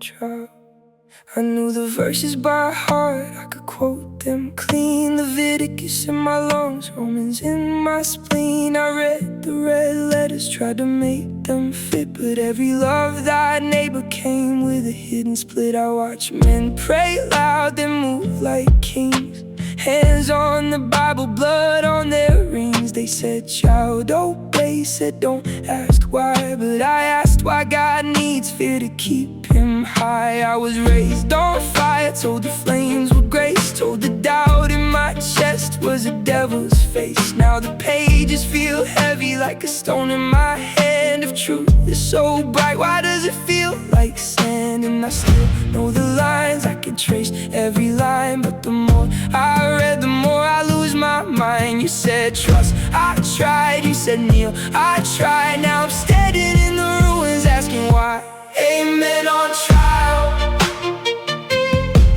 trial. I knew the verses by heart, I could quote them clean. Leviticus in my lungs, Romans in my spleen. I read the red letters, tried to make them fit, but every love thy neighbor came with a hidden split. I watch men pray loud, then move like kings, hands on the Bible, blood on their rings. They said, child, obey, said don't ask why, but I asked why God needs fear to keep him high. I was raised on fire, told the flames were grace, told the doubt in my chest was a devil's face. Now the pages feel heavy like a stone in my hand. If truth is so bright, why does it feel like sand? And I still know the lines, I can trace every line, but the more I read, the more I lose my mind. You said trust, I tried, you said kneel, I tried. Now I'm standing in the ruins asking why. Amen on trial,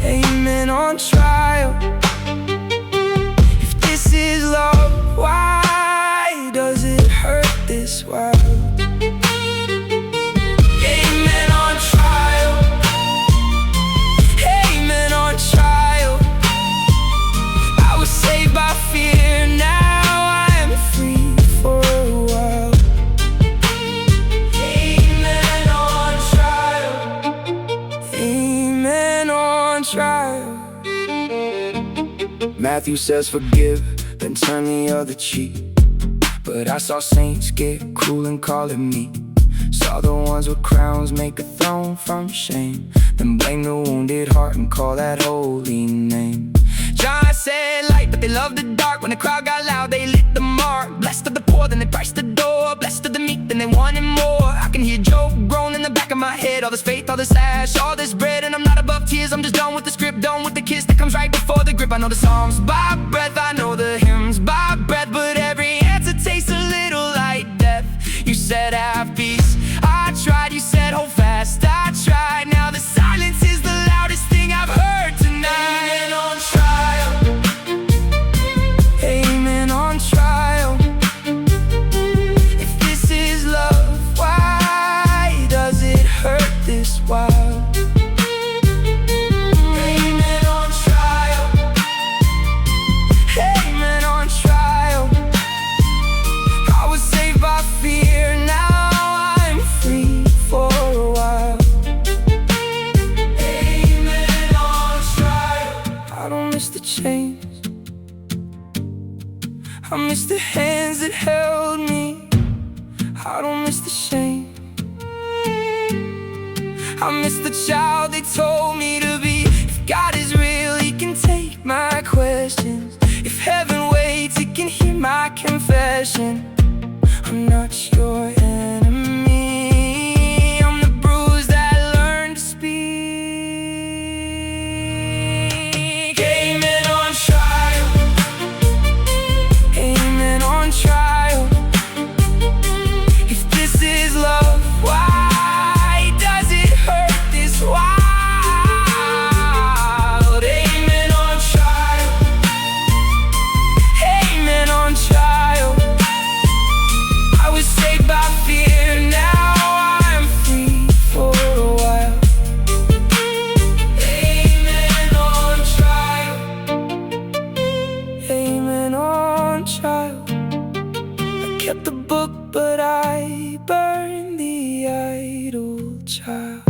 amen on trial. If this is love, why does it hurt this wild? Amen on trial, amen on trial. I was saved by fear, now I am free for a while. Amen on trial, amen on trial. Matthew says forgive, then turn the other cheek. But I saw saints get cruel and call it meat. Saw the ones with crowns make a throne from shame, then blame the wounded heart and call that holy name. John said light, but they loved the dark. When the crowd got loud, they lit the mark. Blessed are the poor, then they priced the door. Blessed are the meek, then they wanted more. I can hear Job groan in the back of my head. All this faith, all this ash, all this bread, and I'm not above tears. I'm just done with the script, done with the kiss that comes right before the grip. I know the songs by breath, I know the hymns by breath, but every answer tastes a little like death. You said have peace, I tried. You said hold fast, I tried. Now the silence is the loudest thing I've heard tonight. Amen on trial, amen on trial. If this is love, why does it hurt this wild? Amen on trial, amen on trial. I was saved by fear, now I'm free for a while. Amen on trial. I don't miss the chains, I miss the hands that held me. I don't miss the shame, I miss the child they told me to be. If God is real, he can take my questions. If heaven waits, it can hear my confession. I'm not your enemy, I'm the bruise that learned to speak. Amen on trial, amen on trial. If this is love, why does it hurt this wild? Amen on trial, amen on trial. I was saved by fear, now I'm free for a while. Amen on trial, amen on trial. I kept the book, but I burned the idle child.